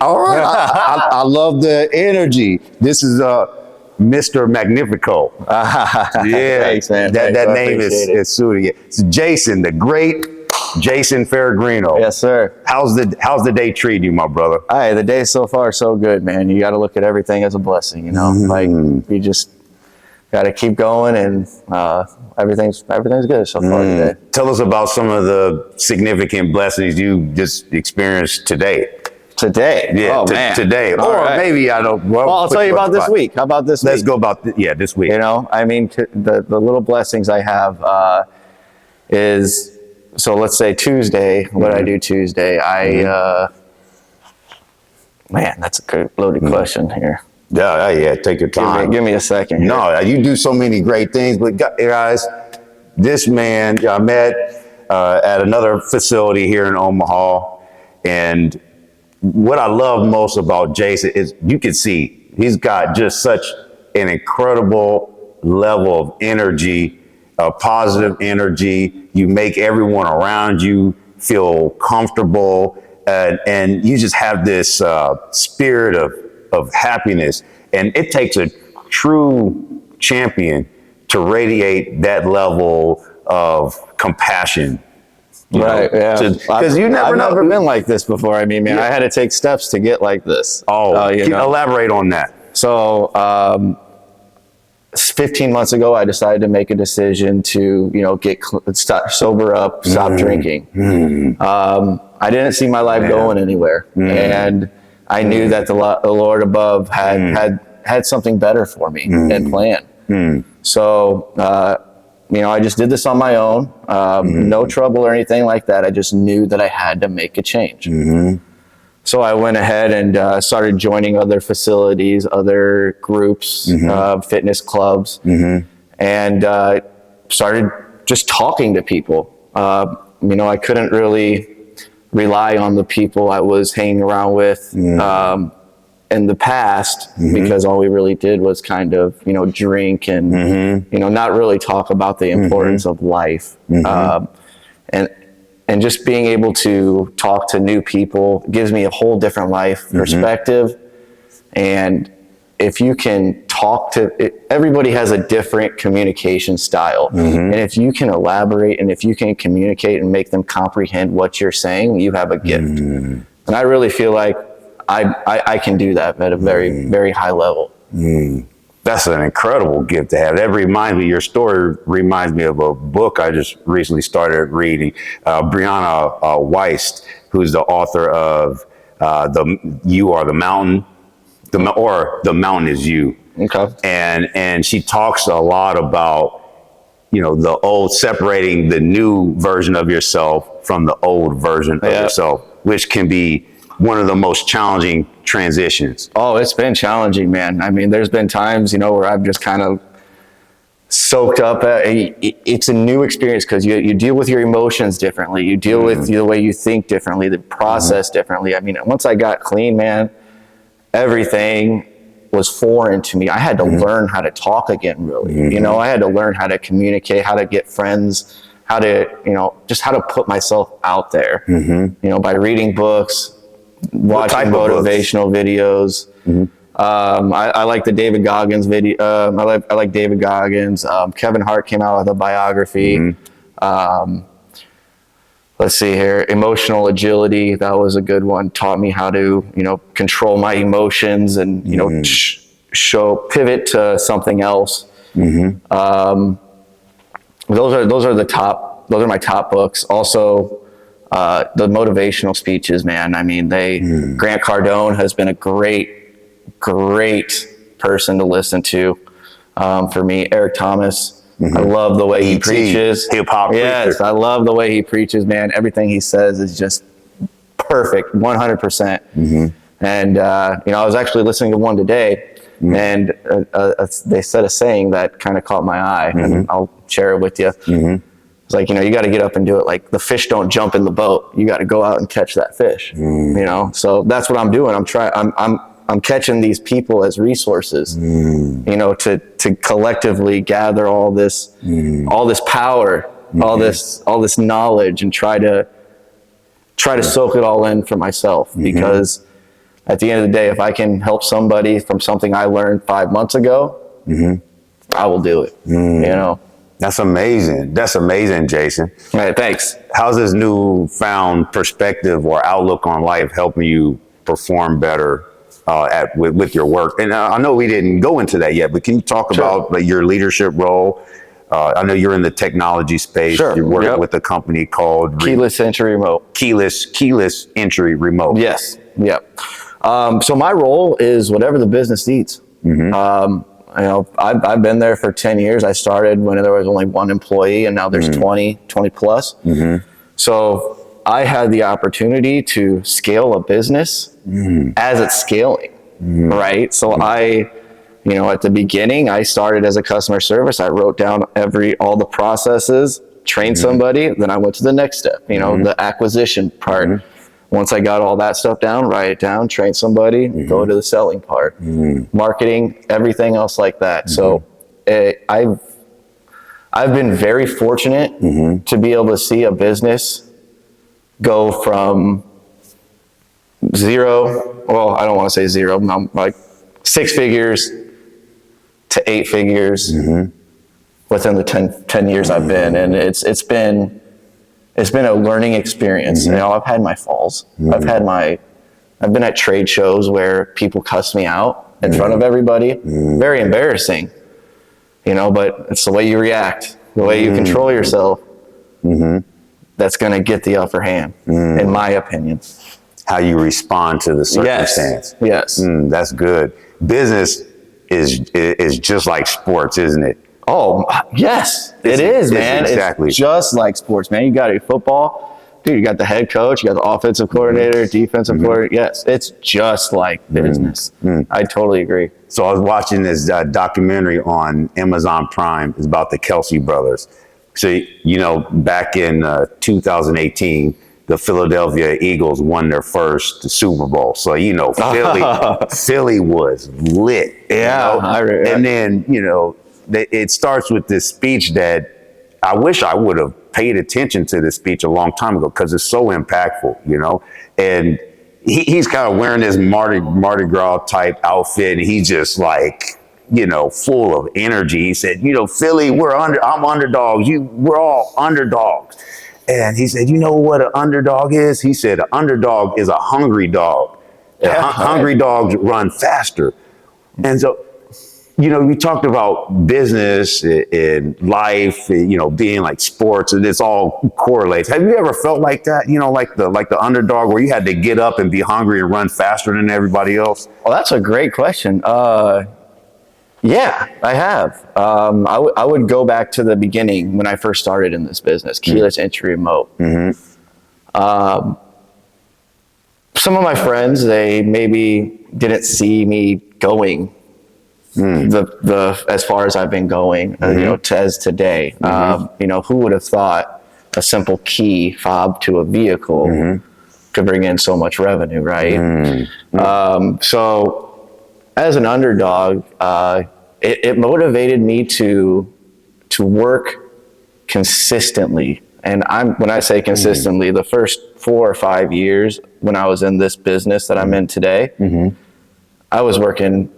All right. I love the energy. This is Mr. Magnifico. Yeah, Thanks, man. That Thanks, name is suited. It's Jason, the great Jason Feregrino. Yes, sir. How's the day treating you, my brother? Hi, the day so far so good, man. You got to look at everything as a blessing, you know. Like you just got to keep going, and everything's good so far today. Tell us about some of the significant blessings you just experienced today. Today? Yeah, man. Today. All or right. maybe I don't. Well, I'll tell you about this week. How about this week? Let's go about this week. You know, I mean, the little blessings I have is, so let's say Tuesday, what I do Tuesday, man, that's a good loaded question here. Yeah, take your time. Give me a second here. No, you do so many great things, but guys, this man I met at another facility here in Omaha, and what I love most about Jason is you can see he's got just such an incredible level of energy, positive energy. You make everyone around you feel comfortable, and you just have this spirit of happiness. And it takes a true champion to radiate that level of compassion. Right, yeah. Because I've never been like this before. I mean, man, I had to take steps to get like this. Elaborate on that. So, 15 months ago, I decided to make a decision to, sober up, stop drinking. I didn't see my life going anywhere, and I knew that the Lord above had something better for me and planned. So, I just did this on my own, no trouble or anything like that. I just knew that I had to make a change. So I went ahead and started joining other facilities, other groups, fitness clubs, and started just talking to people. I couldn't really rely on the people I was hanging around with in the past, because all we really did was kind of, drink and, not really talk about the importance of life. And just being able to talk to new people gives me a whole different life perspective. And if you can talk to, everybody has a different communication style. And if you can elaborate and if you can communicate and make them comprehend what you're saying, you have a gift. And I really feel like I can do that at a very, very high level. That's an incredible gift to have. That reminds me, your story reminds me of a book I just recently started reading. Brianna Weist, who's the author of You Are the Mountain, or The Mountain Is You. Okay. And she talks a lot about, the old, separating the new version of yourself from the old version of yourself, which can be one of the most challenging transitions. Oh, it's been challenging, man. I mean, there's been times, where I've just kind of soaked up. It's a new experience because you deal with your emotions differently. You deal with the way you think differently, the process differently. I mean, once I got clean, man, everything was foreign to me. I had to learn how to talk again, really. I had to learn how to communicate, how to get friends, how to, just how to put myself out there, by reading books, watching motivational videos. I like the David Goggins video. I like David Goggins. Kevin Hart came out with a biography. Let's see here. Emotional Agility. That was a good one. Taught me how to, control my emotions and, pivot to something else. Those are my top books. Also, the motivational speeches, man. I mean, Grant Cardone has been a great person to listen to for me. Eric Thomas, I love the way he preaches. Hip-hop preacher. Yes, I love the way he preaches, man. Everything he says is just perfect, 100%. And, I was actually listening to one today, and they said a saying that kind of caught my eye, and I'll share it with you. It's like, you got to get up and do it. Like, the fish don't jump in the boat. You got to go out and catch that fish, So that's what I'm doing. I'm catching these people as resources, to collectively gather all this power, all this knowledge, and try to soak it all in for myself, because at the end of the day, if I can help somebody from something I learned 5 months ago, I will do it. You know. That's amazing. That's amazing, Jason. All right, thanks. How's this newfound perspective or outlook on life helping you perform better with your work? And I know we didn't go into that yet, but can you talk about like, your leadership role? I know you're in the technology space. Sure. You're working with a company called Keyless Entry Remote. Keyless Entry Remote. Yes. Yep. So my role is whatever the business needs. You know, I've been there for 10 years. I started when there was only one employee, and now there's 20 plus. So I had the opportunity to scale a business as it's scaling, right? So you know, at the beginning, I started as a customer service. I wrote down all the processes, trained somebody, then I went to the next step, you know, the acquisition part. Once I got all that stuff down, write it down, train somebody, go to the selling part, marketing, everything else like that. So I've been very fortunate to be able to see a business go from zero. Well, I don't want to say zero, like 6 figures to 8 figures within the 10 years I've been. And it's been a learning experience. You know, I've had my falls. I've been at trade shows where people cuss me out in front of everybody. Very embarrassing, you know, but it's the way you react, the way you control yourself. That's going to get the upper hand, in my opinion. How you respond to the circumstance. Yes. That's good. Business is just like sports, isn't it? Oh, yes, it is, man. Exactly. It's just like sports, man. You got a football, dude, you got the head coach, you got the offensive coordinator, defensive coordinator. Yes, it's just like business. I totally agree. So I was watching this documentary on Amazon Prime. It's about the Kelsey brothers. So, you know, back in 2018, the Philadelphia Eagles won their first Super Bowl. So, you know, Philly was lit. Yeah. You know? And then, you know, it starts with this speech that I wish I would have paid attention to this speech a long time ago because it's so impactful, you know. And he's kind of wearing this Mardi Gras type outfit, and he's just like, you know, full of energy. He said, you know, Philly, I'm underdogs. We're all underdogs. And he said, you know what an underdog is? He said, an underdog is a hungry dog. Hungry dogs run faster. And so, you know, we talked about business and life, you know, being like sports, and it's all correlates. Have you ever felt like that? You know, like the underdog where you had to get up and be hungry and run faster than everybody else? Well, that's a great question. Yeah, I have. I would go back to the beginning when I first started in this business, Keyless Entry Remote. Some of my friends, they maybe didn't see me going the as far as I've been going, you know, as today. You know, who would have thought a simple key fob to a vehicle could bring in so much revenue, right? So as an underdog, it motivated me to work consistently. And when I say consistently, the first 4 or 5 years when I was in this business that I'm in today, I was working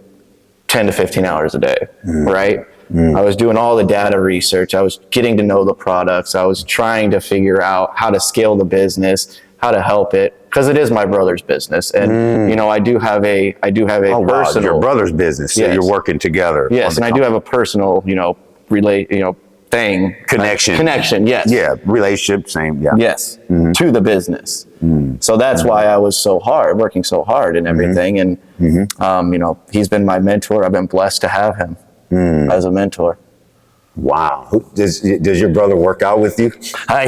10 to 15 hours a day, right? I was doing all the data research. I was getting to know the products. I was trying to figure out how to scale the business, how to help it, because it is my brother's business. And, you know, I do have a personal... Wow, your brother's business, so you're working together. Yes, and I do have a personal, you know, thing. Connection, yes. Yeah, relationship, same, yeah. Yes, to the business. So that's why I was working so hard and everything. And, you know, he's been my mentor. I've been blessed to have him as a mentor. Wow. Does your brother work out with you?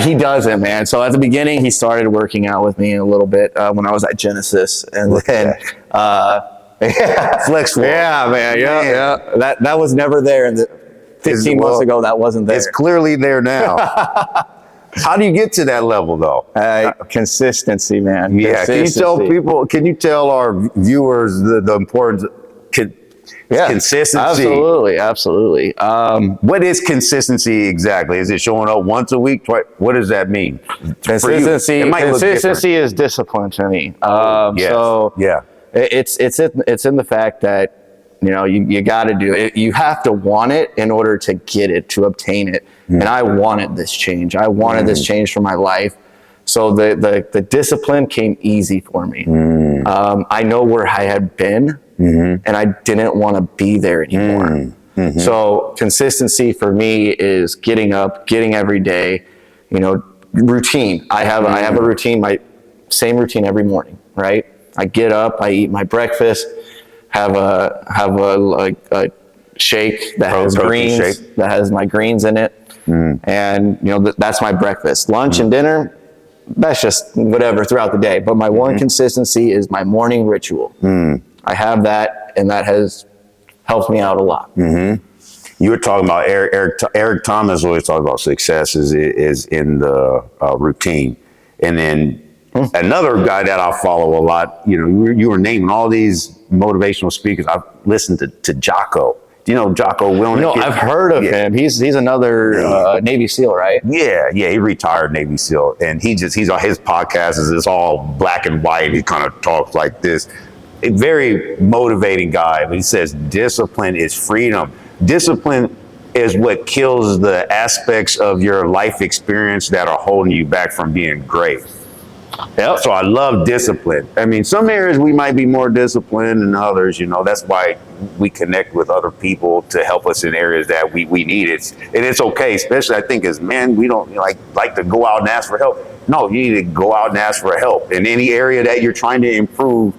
He doesn't, man. So at the beginning, he started working out with me a little bit when I was at Genesis. And then... Flex floor. Yeah, man. Yeah. That was never there in the 15 months ago. That wasn't there. It's clearly there now. How do you get to that level, though? Consistency, man. Yeah. Consistency. Can you tell our viewers the importance of consistency? Absolutely. What is consistency exactly? Is it showing up once a week? What does that mean? Consistency is discipline to me. It's in the fact that, you know, you got to do it. You have to want it in order to get it, to obtain it. And I wanted this change. I wanted this change for my life. So the discipline came easy for me. I know where I had been, and I didn't want to be there anymore. So consistency for me is getting up, getting every day, you know, routine. I have a routine, my same routine every morning, right? I get up, I eat my breakfast, have a shake that has greens, that has my greens in it. And, you know, that's my breakfast. Lunch and dinner, that's just whatever throughout the day. But my one consistency is my morning ritual. I have that, and that has helped me out a lot. You were talking about Eric Thomas always talks about success is in the routine. And then another guy that I follow a lot, you know, you were naming all these motivational speakers. I've listened to Jocko. Do you know Jocko Willink? No, I've heard of him. He's another Navy SEAL, right? Yeah, he retired Navy SEAL, and he's on his podcast is all black and white. He kind of talks like this. A very motivating guy, but he says discipline is freedom. Discipline is what kills the aspects of your life experience that are holding you back from being great. Yep. So I love discipline. I mean, some areas we might be more disciplined than others, you know, that's why we connect with other people to help us in areas that we need. And it's okay, especially I think as men, we don't like to go out and ask for help. No, you need to go out and ask for help in any area that you're trying to improve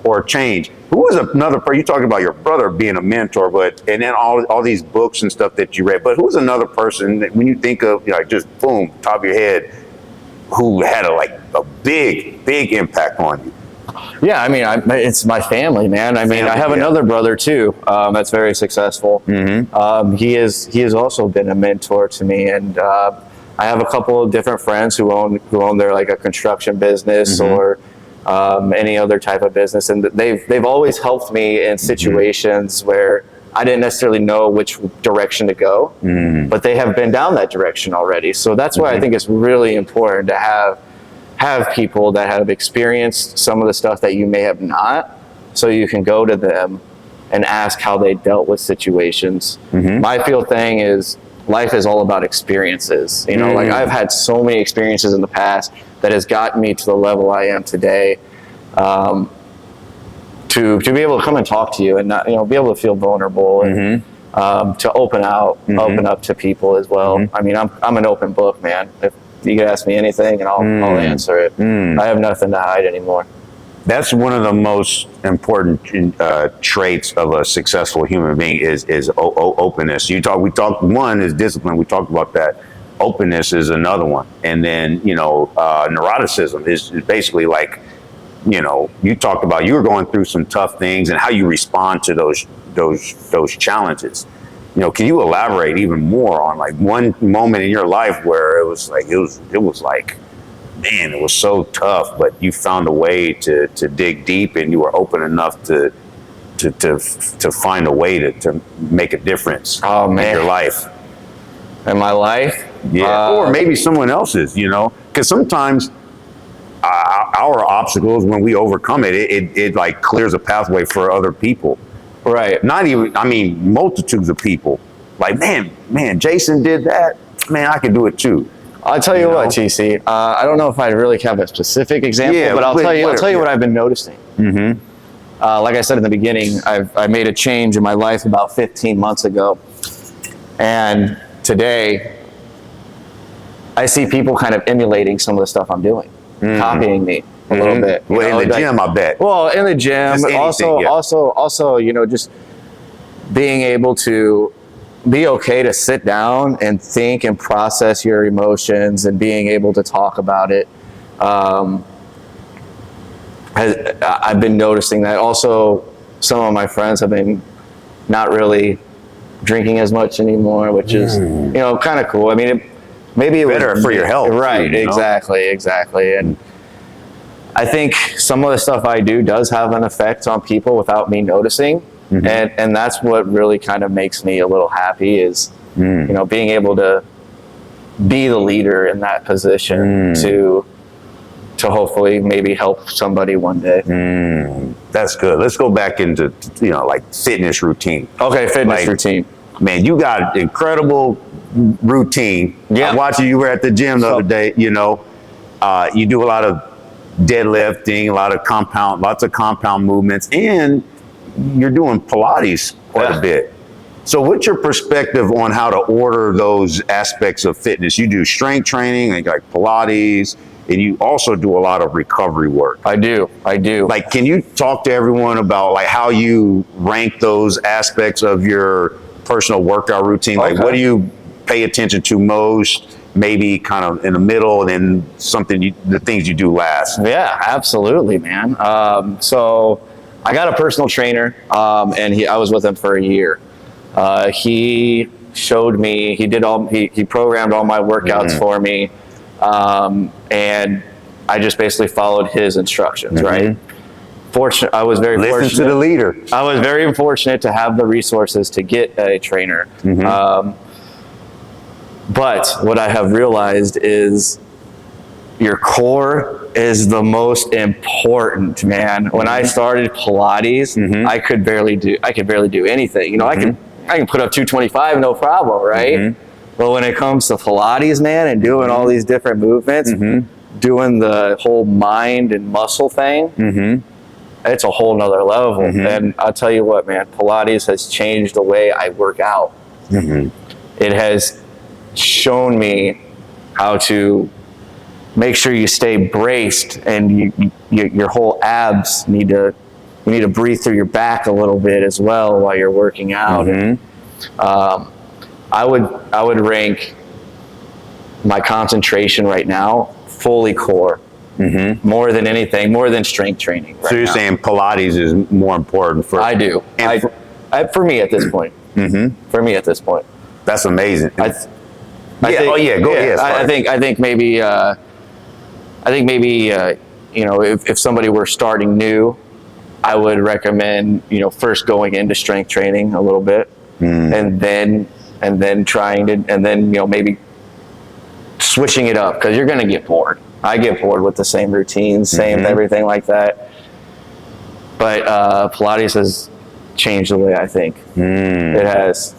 or change. Who was another person? You talking about your brother being a mentor, and then all these books and stuff that you read, but who was another person that when you think of, you know, just boom, top of your head, who had a big impact on you? Yeah, I mean, it's my family, man. I mean, I have another brother too that's very successful. He has also been a mentor to me, and I have a couple of different friends who own their like a construction business or any other type of business, and they've always helped me in situations where I didn't necessarily know which direction to go, but they have been down that direction already. So that's why I think it's really important to have people that have experienced some of the stuff that you may have not, so you can go to them and ask how they dealt with situations. My field thing is life is all about experiences. You know, like I've had so many experiences in the past that has gotten me to the level I am today. To be able to come and talk to you and not, you know, be able to feel vulnerable and to open up to people as well. I mean, I'm an open book, man. If you can ask me anything and I'll answer it. I have nothing to hide anymore. That's one of the most important traits of a successful human being is openness. We talked. One is discipline. We talked about that. Openness is another one, and then neuroticism is basically like, you know, you talked about you were going through some tough things and how you respond to those challenges. You know, can you elaborate even more on like one moment in your life where it was like man, it was so tough, but you found a way to dig deep and you were open enough to find a way to make a difference in your life. In my life? Yeah, or maybe someone else's, you know, because sometimes our obstacles, when we overcome it like clears a pathway for other people. Right. Not even, I mean, multitudes of people. Like, man, Jason did that. Man, I can do it too. I'll tell you what, TC. I don't know if I really have a specific example, but I'll tell you what I've been noticing. Like I said in the beginning, I made a change in my life about 15 months ago, and today I see people kind of emulating some of the stuff I'm doing, copying me a little bit. Well, in the gym, I bet. Well, in the gym, also, you know, just being able to be okay to sit down and think and process your emotions and being able to talk about it. I've been noticing that. Also, some of my friends have been not really drinking as much anymore, which is, you know, kind of cool. I mean, maybe it better for your health. Right, too, you know? Exactly. And I think some of the stuff I do does have an effect on people without me noticing. And that's what really kind of makes me a little happy is, you know, being able to be the leader in that position to to hopefully maybe help somebody one day. That's good. Let's go back into, like fitness routine. Okay, fitness routine. Man, you got incredible routine. Yeah. I watched you were at the gym the other day, you do a lot of deadlifting, lots of compound movements, and you're doing Pilates quite a bit. So what's your perspective on how to order those aspects of fitness? You do strength training and like Pilates, and you also do a lot of recovery work. I do. Like, can you talk to everyone about like how you rank those aspects of your personal workout routine? Like, what do you pay attention to most? Maybe kind of in the middle, and then the things you do last. Yeah, absolutely, man. So I got a personal trainer, and I was with him for a year. He showed me, he programmed all my workouts for me. And I just basically followed his instructions, right? I was very fortunate. Listen to the leader. I was very fortunate to have the resources to get a trainer. But what I have realized is your core is the most important, man. When I started Pilates, I could barely do anything. I can put up 225, no problem, right? But when it comes to Pilates, man, and doing all these different movements, doing the whole mind and muscle thing, it's a whole nother level. And I'll tell you what, man, Pilates has changed the way I work out. It has shown me how to make sure you stay braced, and your whole abs you need to breathe through your back a little bit as well while you're working out. I would rank my concentration right now fully core, more than anything, more than strength training. So you're saying Pilates is more important for? I do. For me at this point. For me at this point. That's amazing. Go ahead. I think maybe if somebody were starting new, I would recommend first going into strength training a little bit, and then maybe switching it up, because you're going to get bored. I get bored with the same routines, same everything like that. But Pilates has changed the way I think. It has.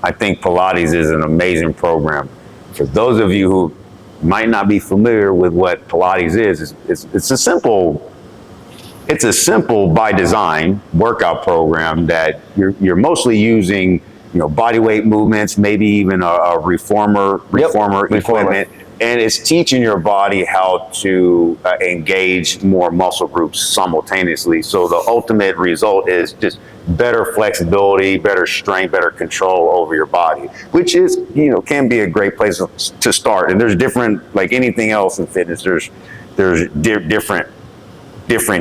I think Pilates is an amazing program. For those of you who might not be familiar with what Pilates is, it's a simple by design workout program that you're mostly using, body weight movements, maybe even a reformer equipment, and it's teaching your body how to engage more muscle groups simultaneously. So the ultimate result is just better flexibility, better strength, better control over your body, which is, can be a great place to start. And there's different, like anything else in fitness, there's different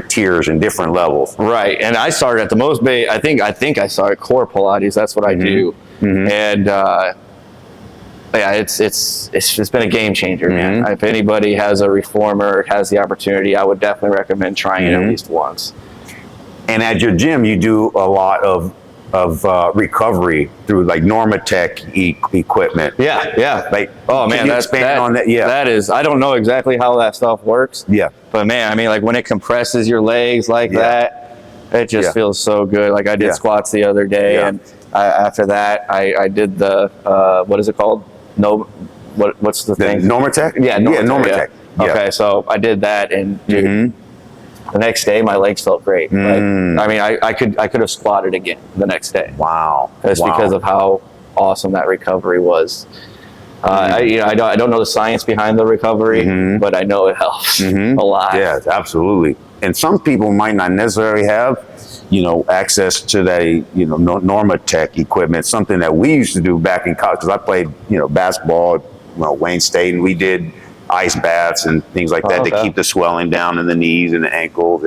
tiers and different levels. Right. And I started at the most base. I think I started core Pilates. That's what I do. And it's been a game changer, man. If anybody has a reformer, has the opportunity, I would definitely recommend trying it at least once. And at your gym, you do a lot of recovery through like Normatec equipment. Yeah. Like, oh man, expand on that. Yeah, that is. I don't know exactly how that stuff works. Yeah, but man, I mean, like when it compresses your legs like that, it just feels so good. Like I did squats the other day, and after that, I did the what is it called? What's the thing? Normatec. Yeah, Normatec. Yeah. Okay, so I did that, and dude, the next day my legs felt great. Like, I mean, I could have squatted again the next day. Wow. That's because of how awesome that recovery was. I don't know the science behind the recovery, but I know it helps a lot. Yeah, absolutely. And some people might not necessarily have, access to that, Normatec equipment, something that we used to do back in college, because I played, basketball at Wayne State, and we did ice baths and things like that to keep the swelling down in the knees and the ankles.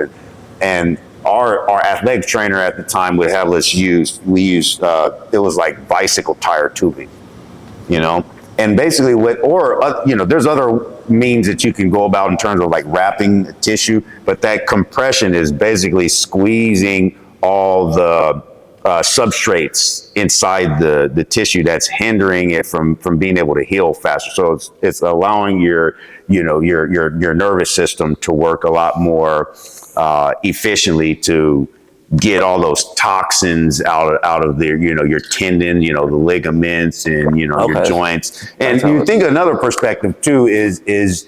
And our athletic trainer at the time would have us use, it was like bicycle tire tubing, and basically there's other means that you can go about in terms of like wrapping the tissue, but that compression is basically squeezing all the substrates inside the tissue that's hindering it from being able to heal faster. So it's allowing your nervous system to work a lot more efficiently to get all those toxins out of their, your tendon, the ligaments and, your joints. And you think another perspective too is,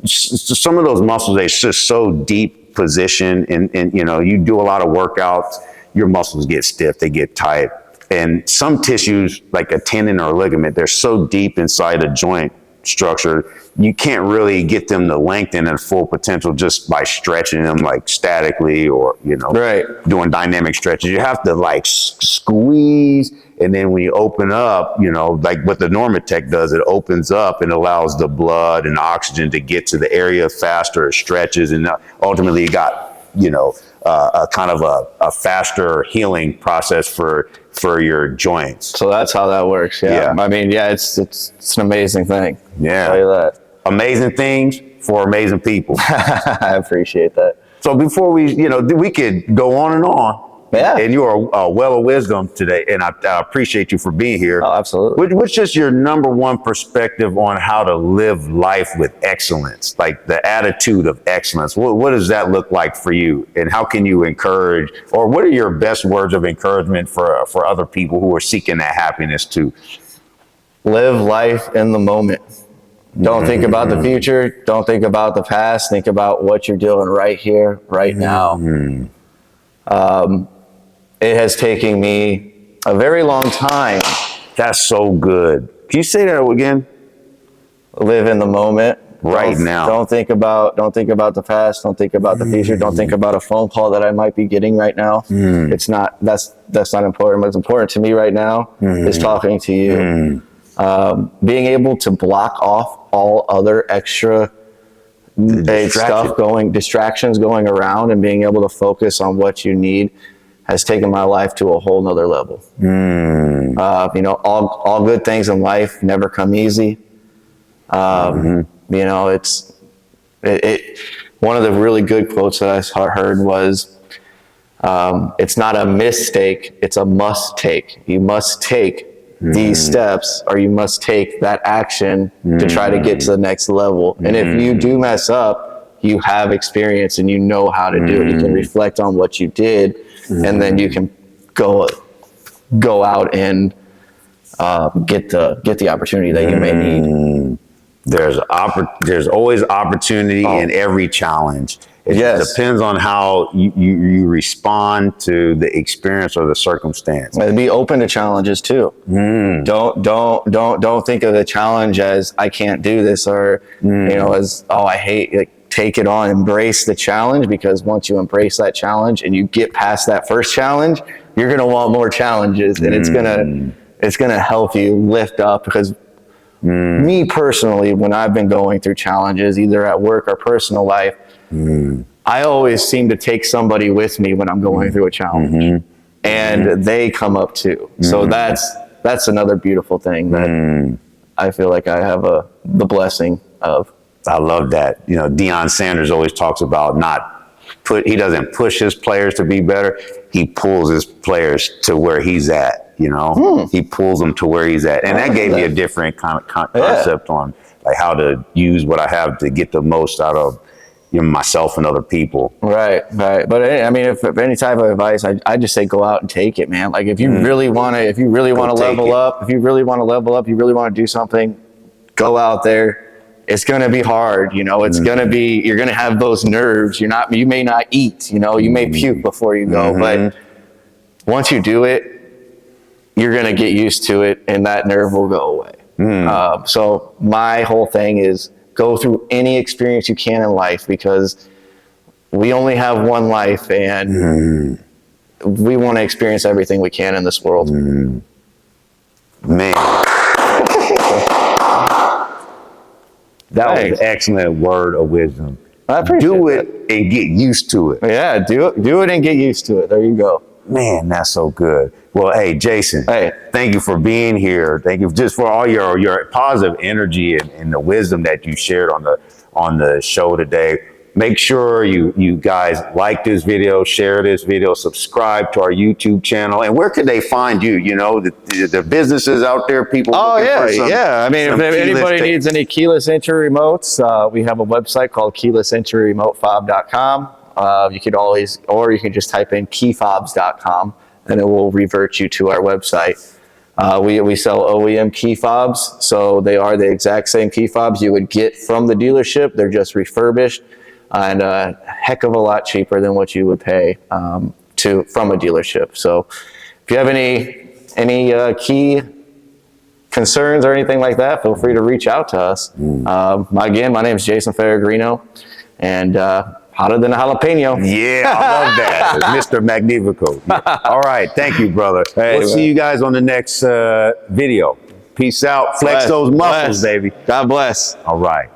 some of those muscles, they're just so deep position and, you do a lot of workouts, your muscles get stiff, they get tight. And some tissues like a tendon or a ligament, they're so deep inside a joint structure, you can't really get them to lengthen at full potential just by stretching them like statically or, doing dynamic stretches. You have to like squeeze. And then when you open up, like what the Normatec does, it opens up and allows the blood and oxygen to get to the area faster, it stretches. And ultimately you got, a kind of a faster healing process for your joints. So that's how that works. Yeah. I mean, it's an amazing thing. Yeah. I'll tell you that. Amazing things for amazing people. I appreciate that. So before we could go on and on. Yeah. And you are a well of wisdom today, and I appreciate you for being here. Oh, absolutely. What's just your number one perspective on how to live life with excellence, like the attitude of excellence? What does that look like for you, and how can you encourage, or what are your best words of encouragement for other people who are seeking that happiness too? Live life in the moment. Don't think about the future. Don't think about the past. Think about what you're doing right here, right now. It has taken me a very long time. That's so good. Can you say that again? Live in the moment. Right now. Don't think about the past. Don't think about the future. Don't think about a phone call that I might be getting right now. It's not, that's not important. What's important to me right now is talking to you. Being able to block off all other extra distractions going around and being able to focus on what you need has taken my life to a whole nother level. All good things in life never come easy. It's one of the really good quotes that I heard was, it's not a mistake, it's a must take. You must take these steps, or you must take that action to try to get to the next level. And if you do mess up, you have experience and you know how to do it. You can reflect on what you did, and then you can go out and get the opportunity that you may need. There's always opportunity in every challenge. It depends on how you respond to the experience or the circumstance. And be open to challenges too. Don't think of the challenge as I can't do this, or as I hate. Like, take it on, embrace the challenge, because once you embrace that challenge and you get past that first challenge, you're gonna want more challenges, and it's gonna help you lift up. Because me personally, when I've been going through challenges, either at work or personal life, I always seem to take somebody with me when I'm going through a challenge, and they come up too. So that's another beautiful thing that I feel like I have the blessing of. I love that. Deion Sanders always talks about he doesn't push his players to be better. He pulls his players to where he's at. He pulls them to where he's at, and that gave me a different kind of concept on like how to use what I have to get the most out of myself and other people. Right. But I mean, if any type of advice, I just say go out and take it, man. Like if you really want to, you really want to do something, go out there. It's going to be hard. It's going to be, you're going to have those nerves. You may not eat, you may puke before you go, but once you do it, you're going to get used to it, and that nerve will go away. So my whole thing is go through any experience you can in life, because we only have one life, and we want to experience everything we can in this world. Man. That was an excellent word of wisdom. I appreciate Do it and get used to it. Yeah, do it and get used to it. There you go. Man, that's so good. Well, hey, Jason, thank you for being here. Thank you just for all your positive energy and the wisdom that you shared on the show today. make sure you guys like this video, share this video, subscribe to our YouTube channel. And where can they find you? You know, the businesses out there, people. Oh yeah, for some, yeah. I mean, if anybody needs any keyless entry remotes, we have a website called keylessentryremotefob.com. You could always, or you can just type in keyfobs.com and it will revert you to our website. We sell OEM key fobs, so they are the exact same key fobs you would get from the dealership. They're just refurbished and a heck of a lot cheaper than what you would pay from a dealership. So if you have any key concerns or anything like that, feel free to reach out to us. Again, my name is Jason Feregrino, and hotter than a jalapeno. Yeah, I love that. Mr. Magnifico. Yeah. All right. Thank you, brother. Hey, we'll see you guys on the next video. Peace out. Flex those muscles, baby. God bless. All right.